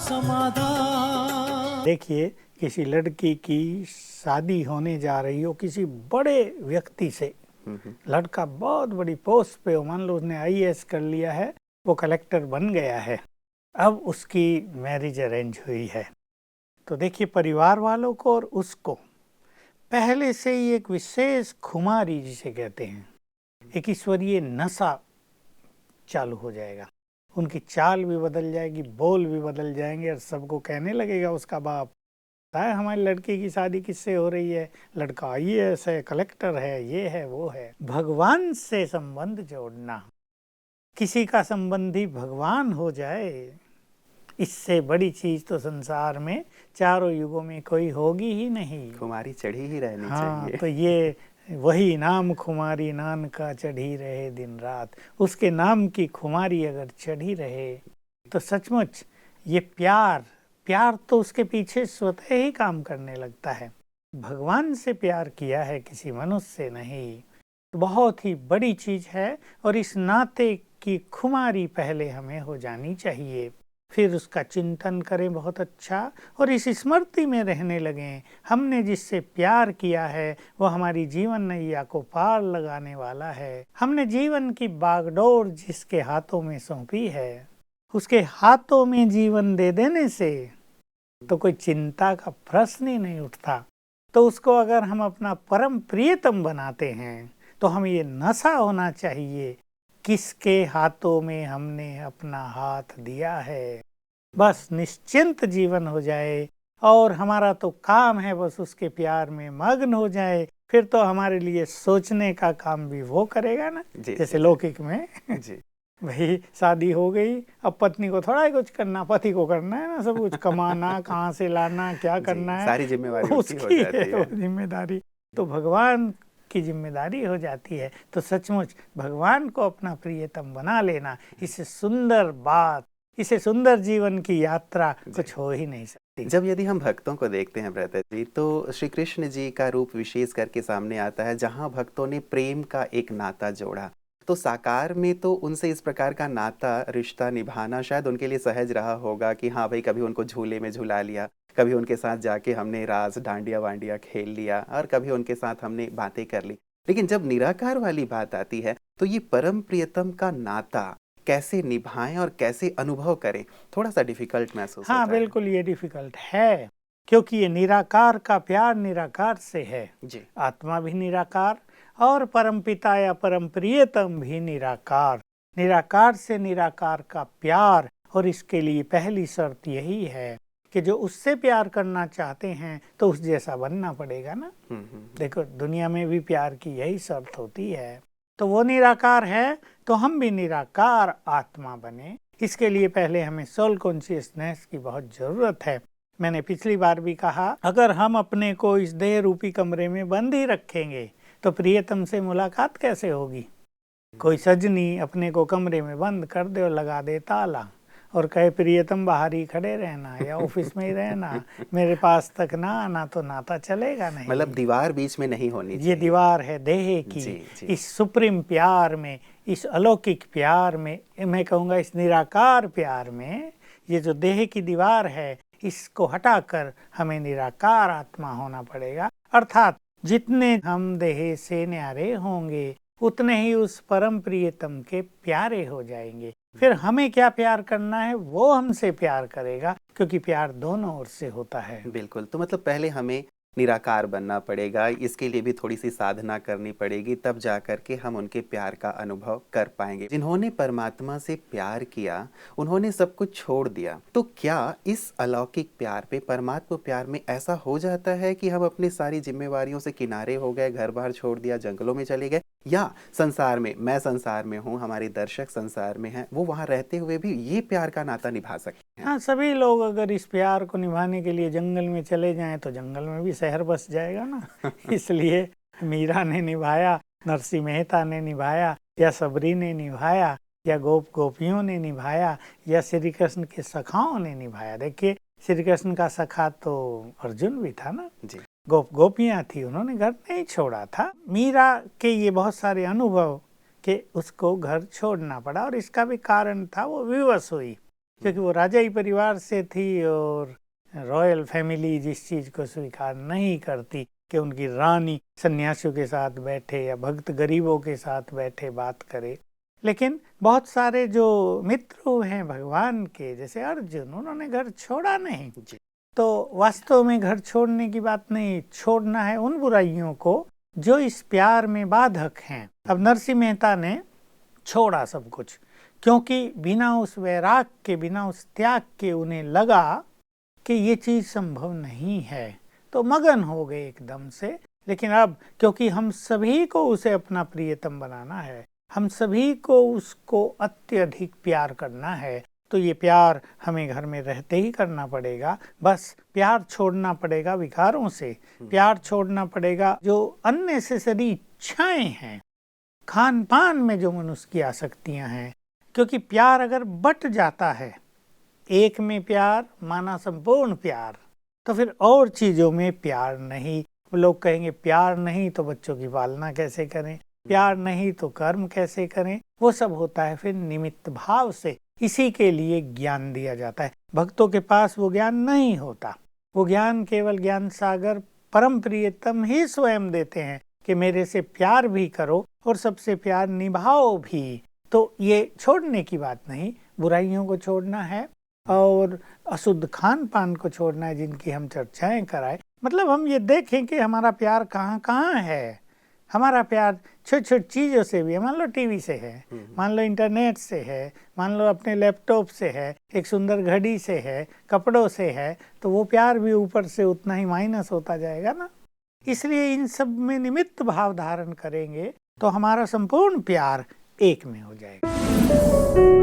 समाधान। देखिए, किसी लड़की की शादी होने जा रही हो किसी बड़े व्यक्ति से, लड़का बहुत बड़ी पोस्ट पे हो, मान लो उसने आईएएस कर लिया है, वो कलेक्टर बन गया है, अब उसकी मैरिज अरेंज हुई है। तो देखिए, परिवार वालों को और उसको पहले से ही एक विशेष खुमारी जिसे कहते हैं, एक ईश्वरीय नशा चालू हो जाएगा। उनकी चाल भी बदल जाएगी, बोल भी बदल जाएंगे और सबको कहने लगेगा उसका बाप, है हमारी लड़की की शादी किससे हो रही है, लड़का आईएएस है, कलेक्टर है, ये है वो है। भगवान से संबंध जोड़ना, किसी का संबंधी भगवान हो जाए, इससे बड़ी चीज तो संसार में चारों युगों में कोई होगी ही नहीं। खुमारी चढ़ी ही रहनी हाँ, चाहिए। तो ये वही नाम खुमारी नान का चढ़ी रहे दिन रात, उसके नाम की खुमारी अगर चढ़ी रहे तो सचमुच ये प्यार तो उसके पीछे स्वतः ही काम करने लगता है। भगवान से प्यार किया है, किसी मनुष्य से नहीं, बहुत ही बड़ी चीज है। और इस नाते की खुमारी पहले हमें हो जानी चाहिए, फिर उसका चिंतन करें बहुत अच्छा, और इस स्मृति में रहने लगें हमने जिससे प्यार किया है वो हमारी जीवन नैया को पार लगाने वाला है। हमने जीवन की बागडोर जिसके हाथों में सौंपी है, उसके हाथों में जीवन दे देने से तो कोई चिंता का प्रश्न ही नहीं उठता। तो उसको अगर हम अपना परम प्रियतम बनाते हैं तो हमें ये नशा होना चाहिए, किसके हाथों में हमने अपना हाथ दिया है। बस निश्चिंत जीवन हो जाए और हमारा तो काम है बस उसके प्यार में मग्न हो जाए, फिर तो हमारे लिए सोचने का काम भी वो करेगा ना। जैसे लौकिक में जी भाई शादी हो गई, अब पत्नी को थोड़ा ही कुछ करना, पति को करना है ना सब कुछ, कमाना, कहाँ से लाना, क्या करना है, सारी जिम्मेवारी उसकी है वो जिम्मेदारी, तो भगवान की जिम्मेदारी हो जाती है। तो सचमुच भगवान को अपना प्रियतम बना लेना, इससे सुंदर बात, इससे सुंदर जीवन की यात्रा कुछ हो ही नहीं सकती। जब यदि हम भक्तों को देखते हैं ब्रदर जी, तो श्री कृष्ण जी का रूप विशेष करके सामने आता है, जहाँ भक्तों ने प्रेम का एक नाता जोड़ा। तो साकार में तो उनसे इस प्रकार का नाता रिश्ता निभाना शायद उनके लिए सहज रहा होगा कि हाँ भाई, कभी उनको झूले में झुला लिया, कभी उनके साथ जाके हमने रास डांडिया वांडिया खेल लिया, और कभी उनके साथ हमने बातें कर ली। लेकिन जब निराकार वाली बात आती है तो ये परम प्रियतम का नाता कैसे निभाएं और कैसे अनुभव करें, थोड़ा सा डिफिकल्ट महसूस होता है। बिल्कुल ये डिफिकल्ट है, क्योंकि ये निराकार का प्यार निराकार से है जी। आत्मा भी निराकार और परमपिता या परम प्रियतम भी निराकार, निराकार से निराकार का प्यार। और इसके लिए पहली शर्त यही है कि जो उससे प्यार करना चाहते हैं तो उस जैसा बनना पड़ेगा ना। देखो, दुनिया में भी प्यार की यही शर्त होती है। तो वो निराकार है तो हम भी निराकार आत्मा बने, इसके लिए पहले हमें सोल कॉन्शियसनेस की बहुत जरूरत है। मैंने पिछली बार भी कहा, अगर हम अपने को इस देह रूपी कमरे में बंद ही रखेंगे तो प्रियतम से मुलाकात कैसे होगी। कोई सजनी अपने को कमरे में बंद कर दे और लगा दे ताला और कहे प्रियतम बाहर ही खड़े रहना या ऑफिस में ही रहना, मेरे पास तक ना आना, तो नाता चलेगा नहीं। मतलब दीवार बीच में नहीं होनी चाहिए। ये दीवार है देह की। जी। इस सुप्रीम प्यार में, इस अलौकिक प्यार में, मैं कहूँगा इस निराकार प्यार में, ये जो देह की दीवार है इसको हटाकर हमें निराकार आत्मा होना पड़ेगा। अर्थात जितने हम देह से न्यारे होंगे उतने ही उस परम प्रियतम के प्यारे हो जाएंगे। फिर हमें क्या प्यार करना है वो हमसे प्यार करेगा, क्योंकि प्यार दोनों ओर से होता है। बिल्कुल। तो मतलब पहले हमें निराकार बनना पड़ेगा, इसके लिए भी थोड़ी सी साधना करनी पड़ेगी, तब जा कर के हम उनके प्यार का अनुभव कर पाएंगे। जिन्होंने परमात्मा से प्यार किया उन्होंने सब कुछ छोड़ दिया, तो क्या इस अलौकिक प्यार पे, परमात्मा प्यार में ऐसा हो जाता है कि हम अपनी सारी जिम्मेवारियों से किनारे हो गए, घर बार छोड़ दिया, जंगलों में चले गए, या संसार में, मैं संसार में हूँ, हमारे दर्शक संसार में हैं, वो वहाँ रहते हुए भी ये प्यार का नाता निभा सकते हैं? हाँ, सभी लोग अगर इस प्यार को निभाने के लिए जंगल में चले जाएं तो जंगल में भी शहर बस जाएगा ना। इसलिए मीरा ने निभाया, नरसिंह मेहता ने निभाया, या सबरी ने निभाया, या गोपियों ने निभाया, या श्री कृष्ण के सखाओं ने निभाया। देखिए, श्री कृष्ण का सखा तो अर्जुन भी था ना जी। गोपियां थी, उन्होंने घर नहीं छोड़ा था। मीरा के ये बहुत सारे अनुभव कि उसको घर छोड़ना पड़ा, और इसका भी कारण था वो विवश हुई। क्योंकि वो राजाई परिवार से थी और रॉयल फैमिली जिस चीज़ को स्वीकार नहीं करती कि उनकी रानी सन्यासियों के साथ बैठे या भक्त गरीबों के साथ बैठे बात करे। लेकिन बहुत सारे जो मित्र हैं भगवान के, जैसे अर्जुन, उन्होंने घर छोड़ा नहीं। तो वास्तव में घर छोड़ने की बात नहीं, छोड़ना है उन बुराइयों को जो इस प्यार में बाधक हैं। अब नरसिंह मेहता ने छोड़ा सब कुछ, क्योंकि बिना उस वैराग के, बिना उस त्याग के उन्हें लगा कि ये चीज़ संभव नहीं है, तो मगन हो गए एकदम से। लेकिन अब क्योंकि हम सभी को उसे अपना प्रियतम बनाना है, हम सभी को उसको अत्यधिक प्यार करना है, तो ये प्यार हमें घर में रहते ही करना पड़ेगा। बस प्यार छोड़ना पड़ेगा विकारों से, प्यार छोड़ना पड़ेगा जो अननेसेसरी इच्छाएं हैं, खान पान में जो मनुष्य की आसक्तियां हैं। क्योंकि प्यार अगर बट जाता है, एक में प्यार माना संपूर्ण प्यार, तो फिर और चीज़ों में प्यार नहीं। लोग कहेंगे प्यार नहीं तो बच्चों की पालना कैसे करें, प्यार नहीं तो कर्म कैसे करें। वो सब होता है फिर निमित्त भाव से। इसी के लिए ज्ञान दिया जाता है। भक्तों के पास वो ज्ञान नहीं होता, वो ज्ञान केवल ज्ञान सागर परम प्रियतम ही स्वयं देते हैं कि मेरे से प्यार भी करो और सबसे प्यार निभाओ भी। तो ये छोड़ने की बात नहीं, बुराइयों को छोड़ना है और अशुद्ध खान पान को छोड़ना है जिनकी हम चर्चाएं कराएं। मतलब हम ये देखें कि हमारा प्यार कहाँ कहाँ है। हमारा प्यार छोटी छोटी चीज़ों से भी है। मान लो टीवी से है, मान लो इंटरनेट से है, मान लो अपने लैपटॉप से है, एक सुंदर घड़ी से है, कपड़ों से है, तो वो प्यार भी ऊपर से उतना ही माइनस होता जाएगा ना। इसलिए इन सब में निमित्त भाव धारण करेंगे तो हमारा संपूर्ण प्यार एक में हो जाएगा।